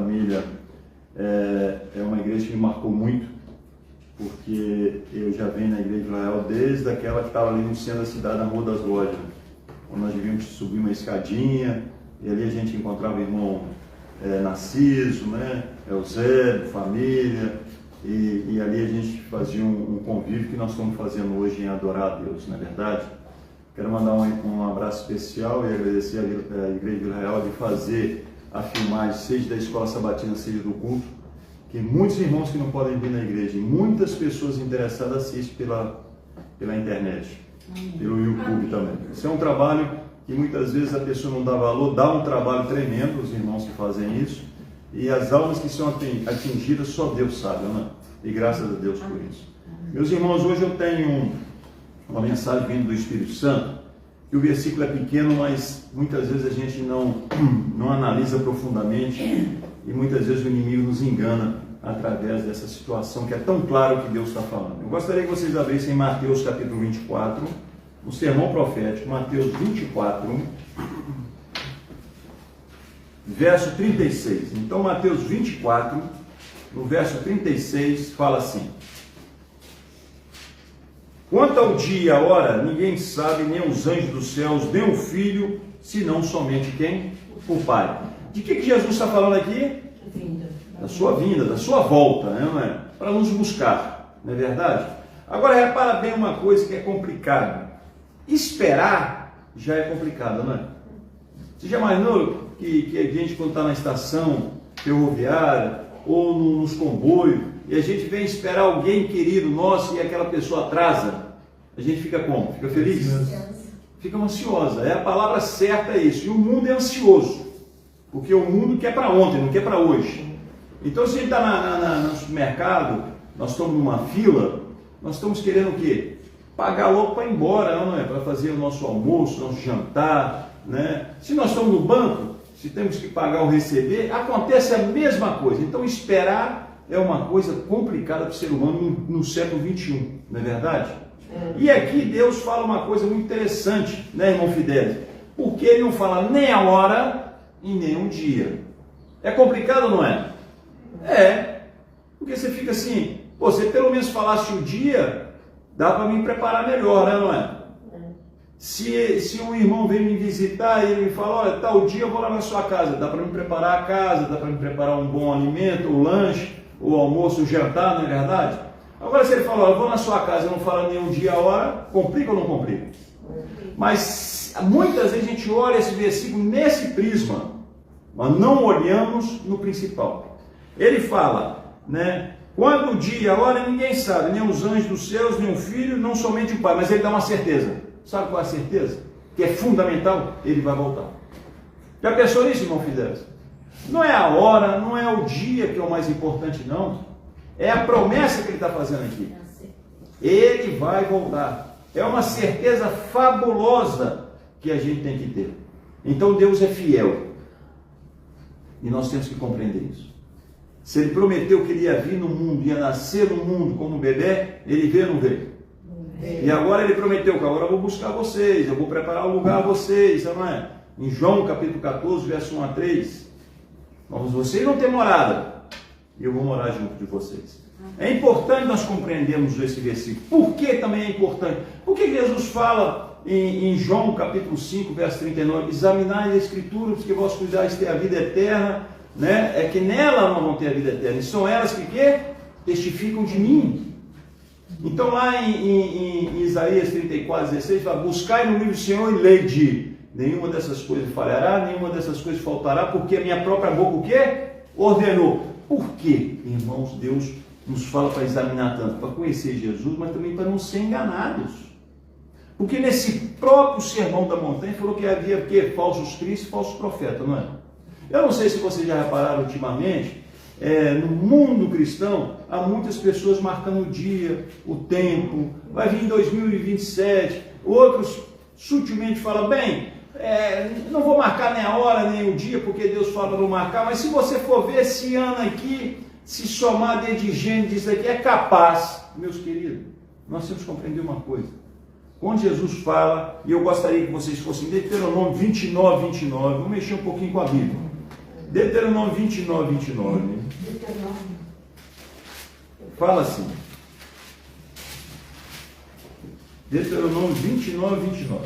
família é uma igreja que me marcou muito, porque eu já venho na Igreja de Israel desde aquela que estava ali no centro da cidade, na Rua das Lojas, onde nós devíamos subir uma escadinha, e ali a gente encontrava o irmão Narciso, né? Eusébio, família, e ali a gente fazia um convívio que nós estamos fazendo hoje em adorar a Deus, não é verdade? Quero mandar um abraço especial e agradecer a Igreja de Israel de fazer a filmagem, seja da Escola Sabatina, seja do culto, que muitos irmãos que não podem vir na igreja, e muitas pessoas interessadas assistem pela internet, pelo YouTube também. Isso é um trabalho que muitas vezes a pessoa não dá valor, dá um trabalho tremendo, os irmãos que fazem isso, e as almas que são atingidas só Deus sabe, né? E graças a Deus por isso. Meus irmãos, hoje eu tenho uma mensagem vindo do Espírito Santo, que o versículo é pequeno, mas muitas vezes a gente não analisa profundamente, e muitas vezes o inimigo nos engana através dessa situação que é tão claro que Deus está falando. Eu gostaria que vocês abrissem em Mateus capítulo 24, o sermão profético, Mateus 24, verso 36. Então, Mateus 24, no verso 36, fala assim: quanto ao dia e a hora, ninguém sabe, nem os anjos dos céus, nem o Filho, senão somente quem? O Pai. De que Jesus está falando aqui? Da sua vinda, da sua volta, né, não é? Para nos buscar, não é verdade? Agora, repara bem uma coisa que é complicado. Esperar já é complicado, não é? Você já imaginou que a gente, quando está na estação ferroviária ou nos comboios, e a gente vem esperar alguém querido nosso e aquela pessoa atrasa, a gente fica como? Fica feliz? Fica ansiosa. É a palavra certa, é isso. E o mundo é ansioso, porque o mundo quer para ontem, não quer para hoje. Então, se a gente está no supermercado, nós estamos numa fila, nós estamos querendo o quê? Pagar logo para ir embora, não é? Para fazer o nosso almoço, nosso jantar, né? Se nós estamos no banco, se temos que pagar ou receber, acontece a mesma coisa. Então, esperar é uma coisa complicada para o ser humano no século XXI, não é verdade? E aqui Deus fala uma coisa muito interessante, né, irmão Fidelis? Porque ele não fala nem a hora e nem um dia. É complicado ou não é? É. Porque você fica assim, pô, você pelo menos falasse o dia, dá para me preparar melhor, né, não é? Se um irmão vem me visitar e ele me fala, olha, tal dia eu vou lá na sua casa, dá para me preparar a casa, dá para me preparar um bom alimento, o lanche, o almoço, o jantar, não é verdade? Agora se ele fala, eu vou na sua casa e não fala nem um dia, a hora, complica ou não complica? Mas muitas vezes a gente olha esse versículo nesse prisma, mas não olhamos no principal. Ele fala, né? Quando o dia, a hora, ninguém sabe, nem os anjos dos céus, nem o Filho, não somente o Pai, mas ele dá uma certeza. Sabe qual é a certeza? Que é fundamental, ele vai voltar. Já pensou nisso, irmão Fidelis? Não é a hora, não é o dia que é o mais importante, não. É a promessa que ele está fazendo aqui. Ele vai voltar. É uma certeza fabulosa que a gente tem que ter. Então Deus é fiel. E nós temos que compreender isso. Se ele prometeu que ele ia vir no mundo, ia nascer no mundo como bebê, ele veio ou não veio? E agora ele prometeu que agora eu vou buscar vocês, eu vou preparar um lugar a vocês, não é? Em João capítulo 14, verso 1 a 3, mas vocês não têm morada, e eu vou morar junto de vocês. É importante nós compreendermos esse versículo. Por que também é importante? Porque Jesus fala em João capítulo 5, verso 39, examinai a Escritura, porque vós cuidais ter a vida eterna, né? É que nela não vão ter a vida eterna, e são elas que testificam de mim. Então lá em Isaías 34:16 fala, buscai no livro do Senhor e lede, nenhuma dessas coisas falhará, nenhuma dessas coisas faltará, porque a minha própria boca o quê? Ordenou. Por que, irmãos, Deus nos fala para examinar tanto? Para conhecer Jesus, mas também para não ser enganados. Porque nesse próprio sermão da montanha falou que havia o quê? Falsos cristos e falsos profetas, não é? Eu não sei se vocês já repararam ultimamente, no mundo cristão, há muitas pessoas marcando o dia, o tempo, vai vir em 2027, outros sutilmente falam, bem, não vou marcar nem a hora, nem o dia, porque Deus fala para não marcar, mas se você for ver esse ano aqui, se somar desde Gênesis aqui, é capaz, meus queridos, nós temos que compreender uma coisa. Quando Jesus fala, e eu gostaria que vocês fossem Deuteronômio 29, vamos mexer um pouquinho com a Bíblia. Deuteronômio 29, 29. Fala assim. Deuteronômio 29, 29.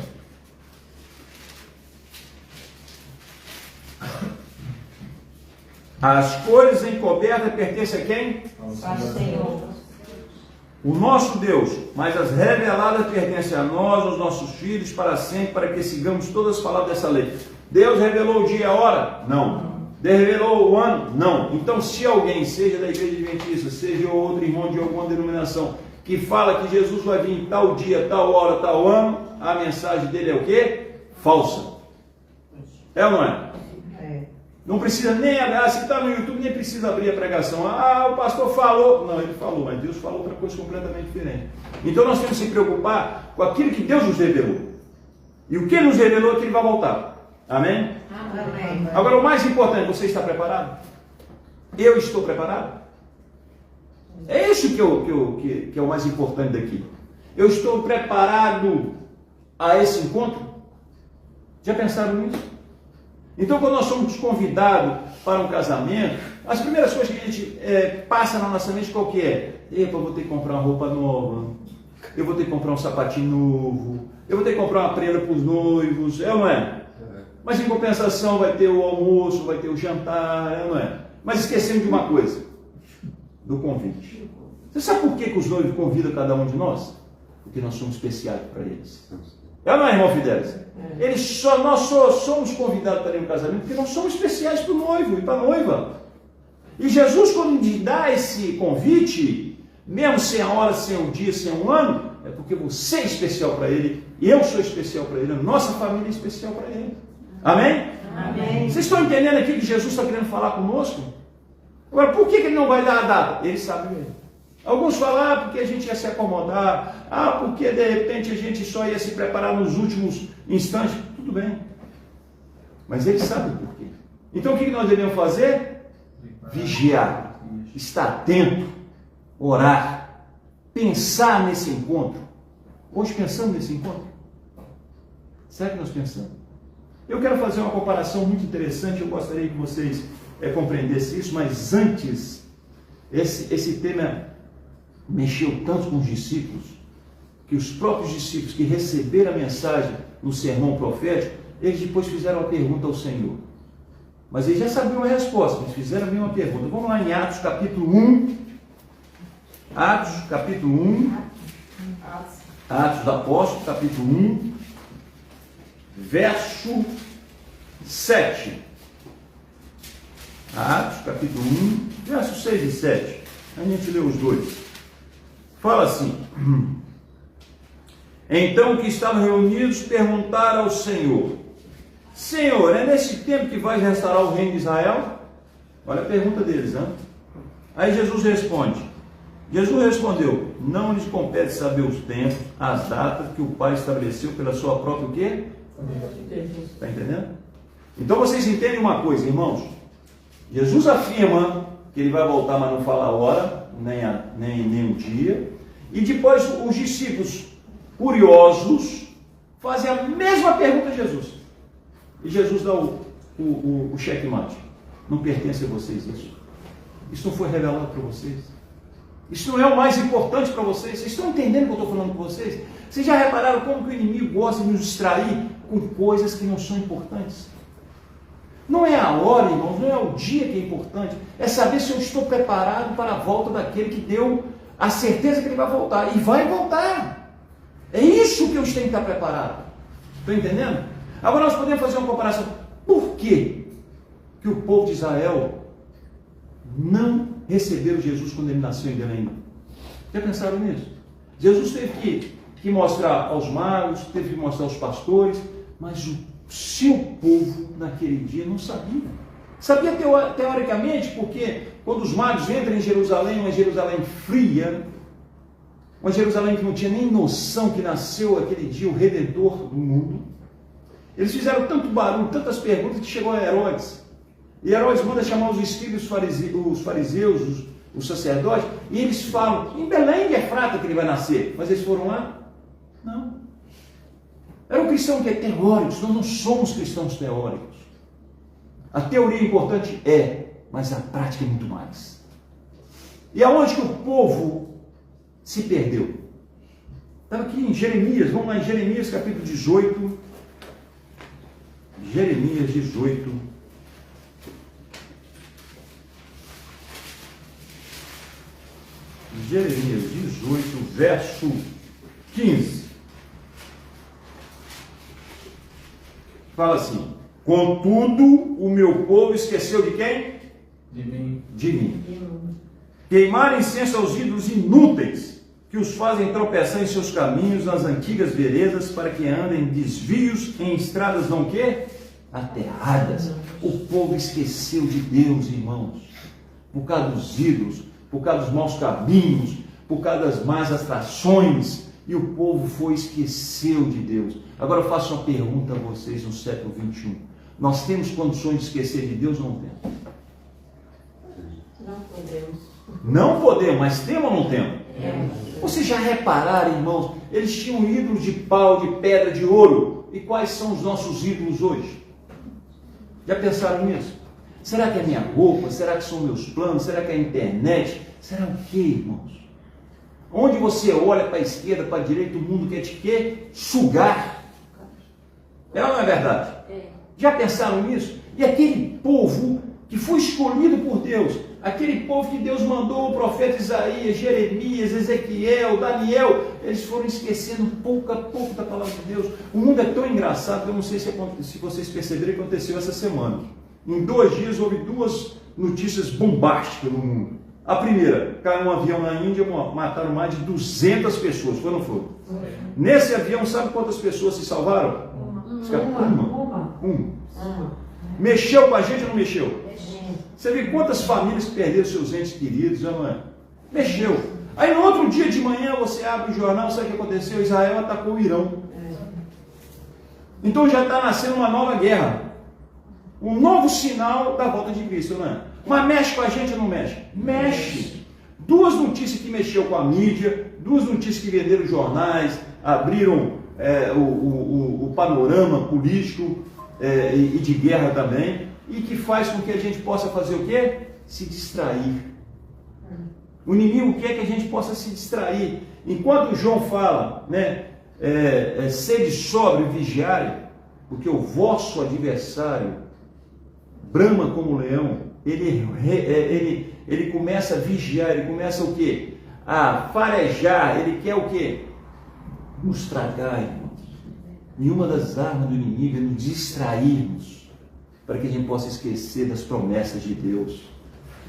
As coisas encobertas pertencem a quem? Ao Senhor. O nosso Deus, mas as reveladas pertencem a nós, aos nossos filhos, para sempre, para que sigamos todas as palavras dessa lei. Deus revelou o dia e a hora? Não. Deus revelou o ano? Não. Então, se alguém, seja da igreja adventista, seja outro irmão de alguma denominação, que fala que Jesus vai vir em tal dia, tal hora, tal ano, a mensagem dele é o quê? Falsa. É ou não é? Não precisa nem abrir, se está no YouTube, nem precisa abrir a pregação. O pastor falou. Não, ele falou, mas Deus falou outra coisa completamente diferente. Então nós temos que se preocupar com aquilo que Deus nos revelou. E o que Ele nos revelou é que Ele vai voltar. Amém? Amém. Agora, o mais importante, você está preparado? Eu estou preparado? É isso que é o mais importante daqui. Eu estou preparado a esse encontro? Já pensaram nisso? Então, quando nós somos convidados para um casamento, as primeiras coisas que a gente passa na nossa mente, qual que é? Epa, eu vou ter que comprar uma roupa nova, eu vou ter que comprar um sapatinho novo, eu vou ter que comprar uma prenda para os noivos, é ou não é? Mas em compensação vai ter o almoço, vai ter o jantar, é ou não é? Mas esquecendo de uma coisa, do convite. Você sabe por que os noivos convidam cada um de nós? Porque nós somos especiais para eles. É ou não é, irmão Fidelis? Nós só somos convidados para ir no casamento porque nós somos especiais para o noivo e para a noiva. E Jesus, quando nos dá esse convite, mesmo sem a hora, sem o dia, sem um ano, é porque você é especial para Ele, eu sou especial para Ele, a nossa família é especial para Ele. Amém? Amém. Vocês estão entendendo aqui que Jesus está querendo falar conosco? Agora, por que Ele não vai dar a data? Ele sabe mesmo. Alguns falam, porque a gente ia se acomodar, porque de repente a gente só ia se preparar nos últimos instantes. Tudo bem. Mas Ele sabe por quê. Então o que nós devemos fazer? Vigiar, estar atento, orar, pensar nesse encontro. Hoje pensamos nesse encontro? Será que nós pensamos? Eu quero fazer uma comparação muito interessante, eu gostaria que vocês compreendessem isso, mas antes, esse tema mexeu tanto com os discípulos, que os próprios discípulos que receberam a mensagem no sermão profético, eles depois fizeram uma pergunta ao Senhor. Mas eles já sabiam a resposta, eles fizeram a mesma pergunta. Vamos lá em Atos capítulo 1. Atos capítulo 1. Atos dos Apóstolos, capítulo 1, verso 7. Atos capítulo 1, versos 6 e 7. A gente lê os dois. Fala assim: então que estavam reunidos perguntaram ao Senhor: Senhor, é nesse tempo que vais restaurar o reino de Israel? Olha a pergunta deles, hein? Aí Jesus respondeu: não lhes compete saber os tempos, as datas que o Pai estabeleceu pela sua própria o quê? Está entendendo? Então vocês entendem uma coisa, irmãos. Jesus afirma que ele vai voltar, mas não fala a hora, nem o dia. E depois os discípulos curiosos fazem a mesma pergunta a Jesus. E Jesus dá o checkmate. Não pertence a vocês isso. Isso não foi revelado para vocês. Isso não é o mais importante para vocês. Vocês estão entendendo o que eu estou falando com vocês? Vocês já repararam como que o inimigo gosta de nos distrair com coisas que não são importantes? Não é a hora, irmãos, não é o dia que é importante. É saber se eu estou preparado para a volta daquele que deu a certeza que ele vai voltar. E vai voltar. É isso que eu tenho que estar preparado. Estão entendendo? Agora nós podemos fazer uma comparação. Por que o povo de Israel não recebeu Jesus quando ele nasceu em Belém? Já pensaram nisso? Jesus teve que mostrar aos magos, teve que mostrar aos pastores, mas o seu povo naquele dia não sabia. Sabia teoricamente, porque quando os magos entram em Jerusalém, uma Jerusalém fria, uma Jerusalém que não tinha nem noção que nasceu aquele dia o Redentor do mundo, eles fizeram tanto barulho, tantas perguntas, que chegou a Herodes. E Herodes manda chamar os escribas, os fariseus, os sacerdotes, e eles falam: em Belém de Efrata que ele vai nascer. Mas eles foram lá? Não. Era um cristão que é teórico, nós não somos cristãos teóricos. A teoria é importante? Mas a prática é muito mais. E aonde que o povo se perdeu? Estava aqui em Jeremias, vamos lá em Jeremias capítulo 18. Jeremias 18. Jeremias 18, verso 15. Fala assim: contudo, o meu povo esqueceu de quem? De mim. De mim. Queimar incenso aos ídolos inúteis, que os fazem tropeçar em seus caminhos nas antigas veredas, para que andem desvios em estradas não quê? Aterradas. O povo esqueceu de Deus, irmãos, por causa dos ídolos, por causa dos maus caminhos, por causa das más atrações, e o povo esqueceu de Deus. Agora eu faço uma pergunta a vocês no século 21. Nós temos condições de esquecer de Deus ou não temos? Não podemos. Não podemos, mas temos ou não temos? Temos. Vocês já repararam, irmãos? Eles tinham ídolos de pau, de pedra, de ouro. E quais são os nossos ídolos hoje? Já pensaram nisso? Será que é minha roupa? Será que são meus planos? Será que é a internet? Será o quê, irmãos? Onde você olha para a esquerda, para a direita, o mundo quer te quê? Sugar. É ou não é verdade? Já pensaram nisso? E aquele povo que foi escolhido por Deus, aquele povo que Deus mandou o profeta Isaías, Jeremias, Ezequiel, Daniel, eles foram esquecendo pouco a pouco da palavra de Deus. O mundo é tão engraçado que eu não sei se vocês perceberam o que aconteceu essa semana. Em 2 dias houve 2 notícias bombásticas no mundo. A primeira, caiu um avião na Índia, mataram mais de 200 pessoas, foi ou não foi? Nesse avião, sabe quantas pessoas se salvaram? Uma. Mexeu com a gente ou não mexeu? Você vê quantas famílias perderam seus entes queridos, não é? Mexeu. Aí no outro dia de manhã você abre o jornal, sabe o que aconteceu? Israel atacou o Irão. Então já está nascendo uma nova guerra. Um novo sinal da volta de Cristo, não é? Mas mexe com a gente ou não mexe? Mexe. 2 notícias que mexeu com a mídia, 2 notícias que venderam jornais, abriram o panorama político e de guerra também, e que faz com que a gente possa fazer o quê? Se distrair. O inimigo quer que a gente possa se distrair. Enquanto João fala, né, sede sóbrio e vigiai, porque o vosso adversário brama como leão, ele começa a vigiar, ele começa o quê? A farejar, ele quer o quê? Nos tragar, irmãos. E uma das armas do inimigo é nos distrairmos, para que a gente possa esquecer das promessas de Deus.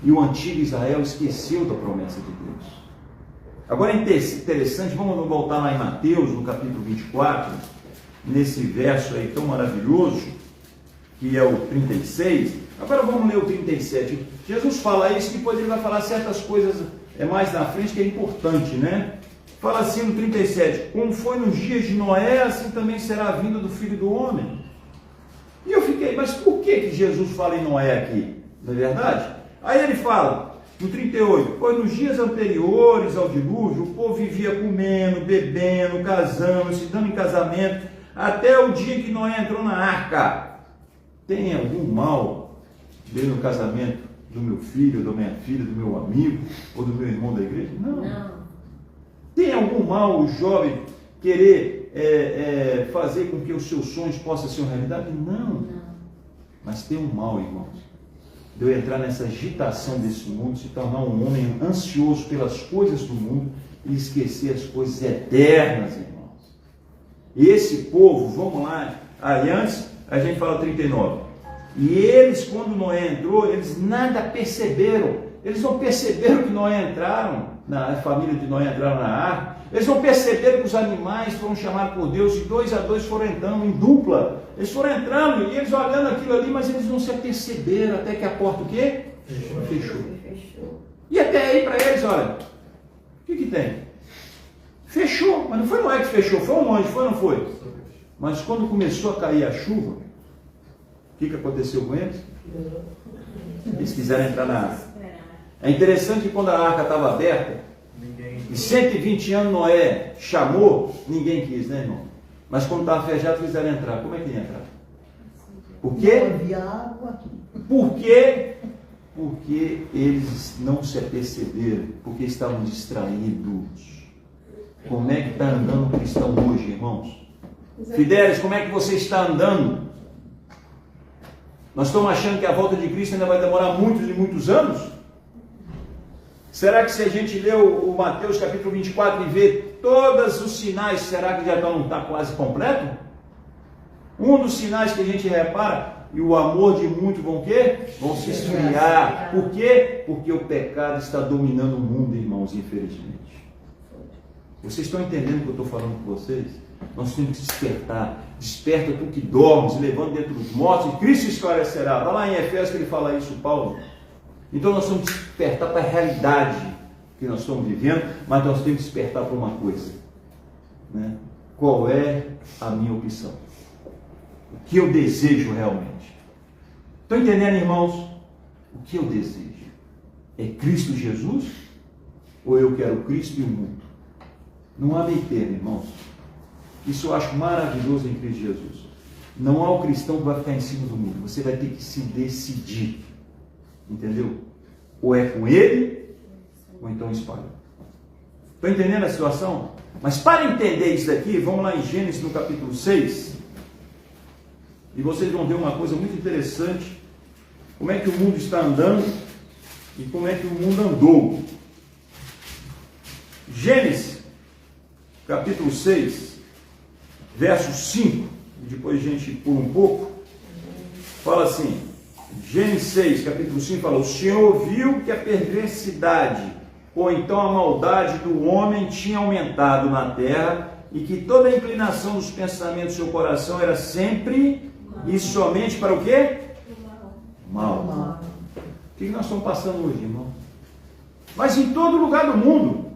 E o antigo Israel esqueceu da promessa de Deus. Agora é interessante, vamos voltar lá em Mateus, no capítulo 24, nesse verso aí tão maravilhoso, que é o 36. Agora vamos ler o 37. Jesus fala isso, depois ele vai falar certas coisas mais na frente que é importante, né? Fala assim no 37, como foi nos dias de Noé, assim também será a vinda do Filho do Homem. E eu fiquei, mas por que Jesus fala em Noé aqui? Não é verdade? Aí ele fala, no 38, pois nos dias anteriores ao dilúvio, o povo vivia comendo, bebendo, casando, se dando em casamento, até o dia que Noé entrou na arca. Tem algum mal dentro do casamento do meu filho, da minha filha, do meu amigo, ou do meu irmão da igreja? Não. Tem algum mal o jovem querer fazer com que os seus sonhos possam ser uma realidade? Não. Mas tem um mal, irmãos, de eu entrar nessa agitação desse mundo, se tornar um homem ansioso pelas coisas do mundo e esquecer as coisas eternas, irmãos. E esse povo, vamos lá, aí antes a gente fala 39, e eles, quando Noé entrou, eles nada perceberam. Eles não perceberam que Noé entraram, a família de Noé entraram na arca. Eles não perceberam que os animais foram chamados por Deus e 2 a 2 foram entrando em dupla. Eles foram entrando e eles olhando aquilo ali, mas eles não se aperceberam até que a porta o quê? Fechou. E até aí para eles, olha, o que tem? Fechou, mas não foi Noé que fechou, foi um anjo, foi ou não foi? Mas quando começou a cair a chuva, o que aconteceu com eles? Eles quiseram entrar na arca. É interessante que quando a arca estava aberta, e 120 anos Noé chamou, ninguém quis, né, irmão? Mas quando estava fechado, quiseram entrar. Como é que ia entrar? Por quê? Não havia água. Por quê? Porque eles não se aperceberam, porque estavam distraídos. Como é que está andando o cristão hoje, irmãos? Fidelis, como é que você está andando? Nós estamos achando que a volta de Cristo ainda vai demorar muitos e muitos anos? Será que se a gente ler o Mateus capítulo 24 e ver todos os sinais, será que já não está quase completo? Um dos sinais que a gente repara, e o amor de muitos vão o quê? Vão se esfriar. Por quê? Porque o pecado está dominando o mundo, irmãos, infelizmente. Vocês estão entendendo o que eu estou falando com vocês? Nós temos que despertar. Desperta tu que dormes, levando dentro dos mortos, e Cristo esclarecerá. Vai lá em Efésios que ele fala isso, Paulo. Então nós temos que despertar para a realidade que nós estamos vivendo, mas nós temos que despertar para uma coisa, né? Qual é a minha opção? O que eu desejo realmente? Estão entendendo, irmãos? O que eu desejo? É Cristo Jesus? Ou eu quero Cristo e o mundo? Não há meio termo, irmãos. Isso eu acho maravilhoso em Cristo Jesus. Não há o cristão que vai ficar em cima do mundo. Você vai ter que se decidir. Entendeu? Ou é com ele, ou então espalha. Estão entendendo a situação? Mas para entender isso daqui, vamos lá em Gênesis no capítulo 6. E vocês vão ver uma coisa muito interessante. Como é que o mundo está andando e como é que o mundo andou. Gênesis, capítulo 6, verso 5. E depois a gente pula um pouco. Fala assim. Gênesis 6, capítulo 5, fala: o Senhor viu que a perversidade, ou então a maldade do homem tinha aumentado na terra, e que toda a inclinação dos pensamentos do seu coração era sempre e somente para o quê? Mal. O que nós estamos passando hoje, irmão? Mas em todo lugar do mundo.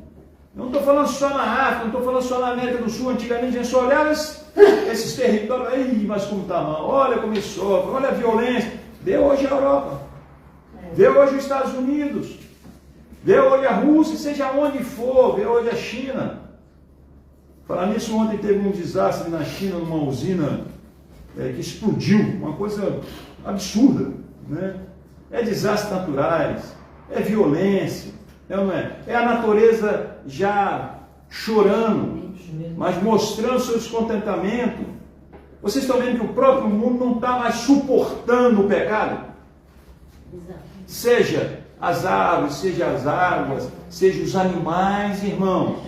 Não estou falando só na África, não estou falando só na América do Sul. Antigamente a gente só olhava esses territórios, aí, mas como está mal, olha como isso sofre, olha a violência. Vê hoje a Europa, vê hoje os Estados Unidos, vê hoje a Rússia, seja onde for, vê hoje a China. Falar nisso, ontem teve um desastre na China, numa usina que explodiu, uma coisa absurda, né? É desastres naturais, é violência, não é? É a natureza já chorando, mas mostrando seu descontentamento. Vocês estão vendo que o próprio mundo não está mais suportando o pecado? Seja as árvores, seja as águas, seja os animais, irmãos.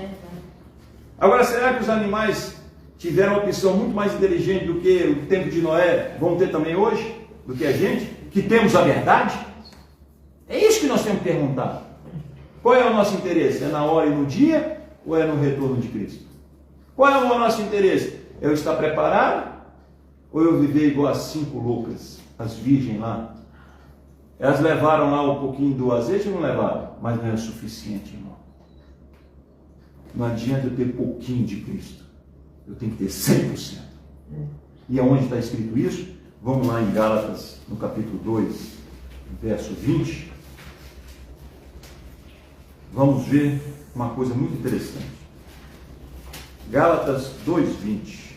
Agora, será que os animais tiveram uma opção muito mais inteligente do que o tempo de Noé, vão ter também hoje, do que a gente, que temos a verdade? É isso que nós temos que perguntar. Qual é o nosso interesse? É na hora e no dia, ou é no retorno de Cristo? Qual é o nosso interesse? É eu estar preparado? Ou eu viver igual as 5 loucas, as virgens lá? Elas levaram lá um pouquinho do azeite ou não levaram? Mas não é suficiente, irmão. Não adianta eu ter pouquinho de Cristo. Eu tenho que ter 100%. E aonde está escrito isso? Vamos lá em Gálatas, no capítulo 2, verso 20. Vamos ver uma coisa muito interessante. Gálatas 2:20.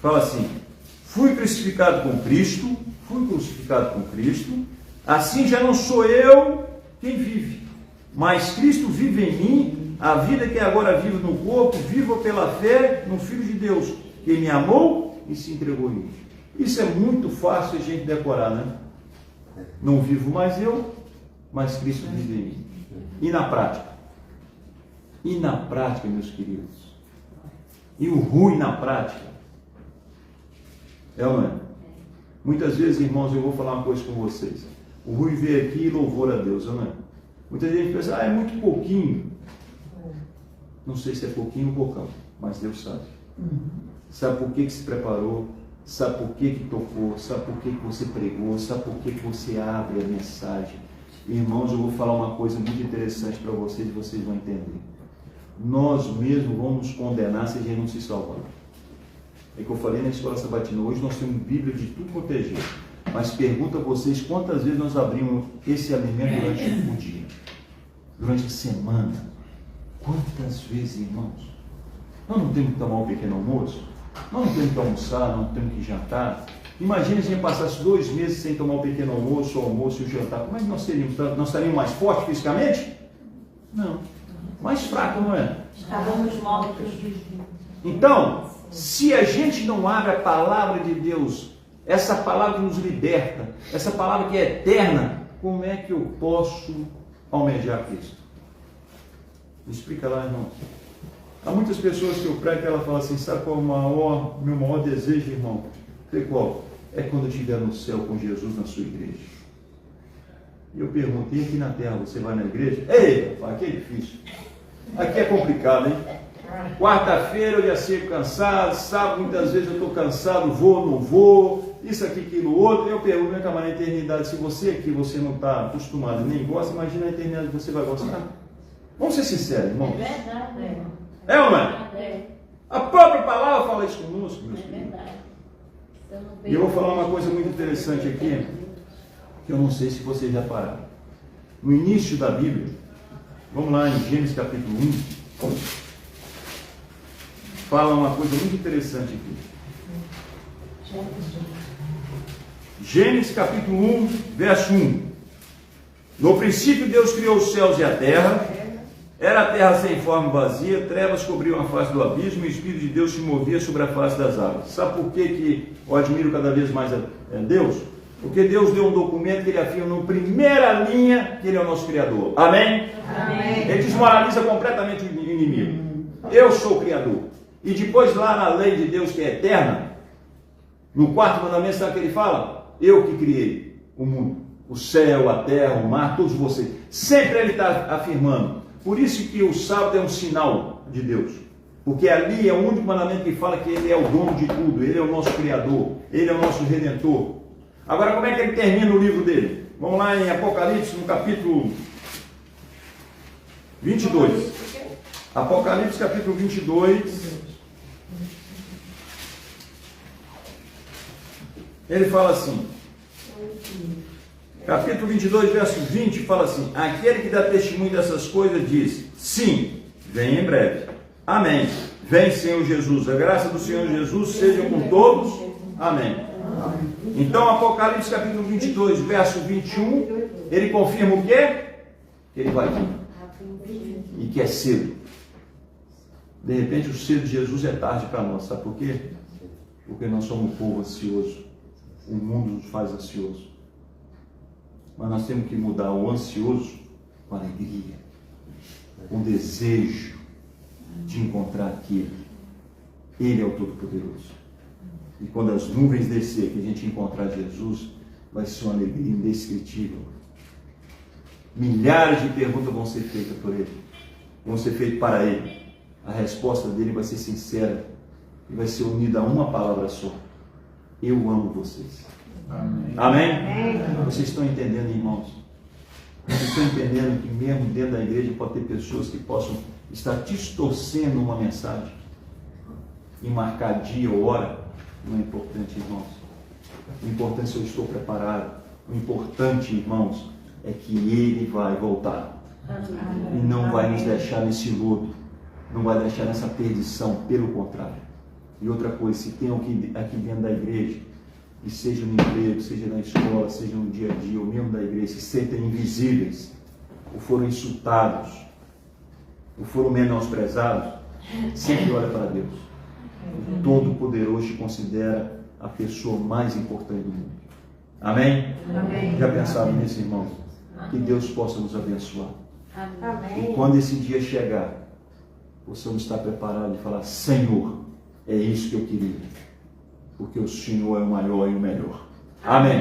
Fala assim: fui crucificado com Cristo, assim já não sou eu quem vive, mas Cristo vive em mim. A vida que agora vivo no corpo, vivo pela fé no Filho de Deus, que me amou e se entregou em mim. Isso é muito fácil a gente decorar, né? Não vivo mais eu, mas Cristo vive em mim. E na prática? Meus queridos? E o ruim na prática? É ou não é? Muitas vezes, irmãos, eu vou falar uma coisa com vocês. O Rui veio aqui e louvor a Deus, não é? Muitas vezes a gente pensa, é muito pouquinho. Não sei se é pouquinho ou pocão, mas Deus sabe. Sabe por que se preparou? Sabe por que tocou? Sabe por que você pregou? Sabe por que você abre a mensagem? Irmãos, eu vou falar uma coisa muito interessante para vocês e vocês vão entender. Nós mesmos vamos nos condenar se a gente não se salvar. É que eu falei na escola sabatina, hoje nós temos Bíblia de tudo quanto é jeito. Mas pergunto a vocês quantas vezes nós abrimos esse alimento durante o dia, durante a semana. Quantas vezes, irmãos? Nós não temos que tomar um pequeno almoço? Nós não temos que almoçar, não temos que jantar? Imagina se a gente passasse 2 meses sem tomar o pequeno almoço, o almoço e o jantar. Como é que nós teríamos? Nós estaríamos mais fortes fisicamente? Não. Mais fracos, não é? Estávamos mortos. Então, se a gente não abre a palavra de Deus, essa palavra que nos liberta, essa palavra que é eterna, como é que eu posso almejar Cristo? Me explica lá, irmão. Há muitas pessoas que eu prego que ela fala assim, sabe qual é o meu maior desejo, irmão? Sei qual? É quando eu estiver no céu com Jesus na sua igreja. E eu perguntei, aqui na terra, você vai na igreja? Ei, rapaz, aqui é difícil. Aqui é complicado, hein? Quarta-feira eu já chego cansado, sábado muitas vezes eu estou cansado, vou, não vou, isso aqui, aquilo, outro. Eu pergunto, meu camarada, na eternidade, se você aqui, você não está acostumado, nem gosta, imagina a eternidade que você vai gostar. Vamos ser sinceros, irmãos. É verdade, É ou não é? A própria palavra fala isso conosco, meus filhos. E eu vou falar uma coisa muito interessante aqui, que eu não sei se vocês já pararam. No início da Bíblia, vamos lá em Gênesis capítulo 1, fala uma coisa muito interessante aqui. Gênesis capítulo 1, verso 1. No princípio Deus criou os céus e a terra. Era a terra sem forma e vazia, trevas cobriam a face do abismo e o Espírito de Deus se movia sobre a face das águas. Sabe por que eu admiro cada vez mais a Deus? Porque Deus deu um documento que ele afirma na primeira linha que ele é o nosso Criador. Amém? Amém. Ele desmoraliza completamente o inimigo. Eu sou o Criador. E depois lá na lei de Deus que é eterna, no 4º mandamento, sabe o que ele fala? Eu que criei o mundo, o céu, a terra, o mar, todos vocês. Sempre ele está afirmando. Por isso que o sábado é um sinal de Deus. Porque ali é o único mandamento que fala que ele é o dono de tudo, ele é o nosso Criador, ele é o nosso Redentor. Agora, como é que ele termina o livro dele? Vamos lá em Apocalipse, no capítulo 22. Apocalipse, capítulo 22. Ele fala assim, capítulo 22, verso 20, fala assim, aquele que dá testemunho dessas coisas diz, sim, vem em breve. Amém. Vem, Senhor Jesus. A graça do Senhor Jesus seja com todos. Amém. Então, Apocalipse, capítulo 22, verso 21, ele confirma o quê? Que ele vai vir. E que é cedo. De repente, o cedo de Jesus é tarde para nós. Sabe por quê? Porque nós somos um povo ansioso. O mundo nos faz ansioso. Mas nós temos que mudar o ansioso com alegria, com desejo de encontrar aquele. Ele é o Todo-Poderoso. E quando as nuvens descer, que a gente encontrar Jesus, vai ser uma alegria indescritível. Milhares de perguntas vão ser feitas por ele, vão ser feitas para ele. A resposta dele vai ser sincera e vai ser unida a uma palavra só: eu amo vocês. Amém? Amém? Vocês estão entendendo, irmãos? Vocês estão entendendo que mesmo dentro da igreja pode ter pessoas que possam estar distorcendo uma mensagem e marcar dia ou hora? Não é importante, irmãos. O importante é se eu estou preparado. O importante, irmãos, é que ele vai voltar. E não vai nos deixar nesse lodo, não vai deixar nessa perdição, pelo contrário. E outra coisa, se tem alguém aqui dentro da igreja, e seja no emprego, seja na escola, seja no dia a dia, ou mesmo da igreja, se sentem invisíveis, ou foram insultados, ou foram menosprezados, sempre olha para Deus. O Todo-Poderoso te considera a pessoa mais importante do mundo. Amém? Amém. Já pensaram nisso, irmãos? Que Deus possa nos abençoar. Amém. E quando esse dia chegar, possamos estar preparados e falar: Senhor, é isso que eu queria, porque o Senhor é o maior e o melhor. Amém.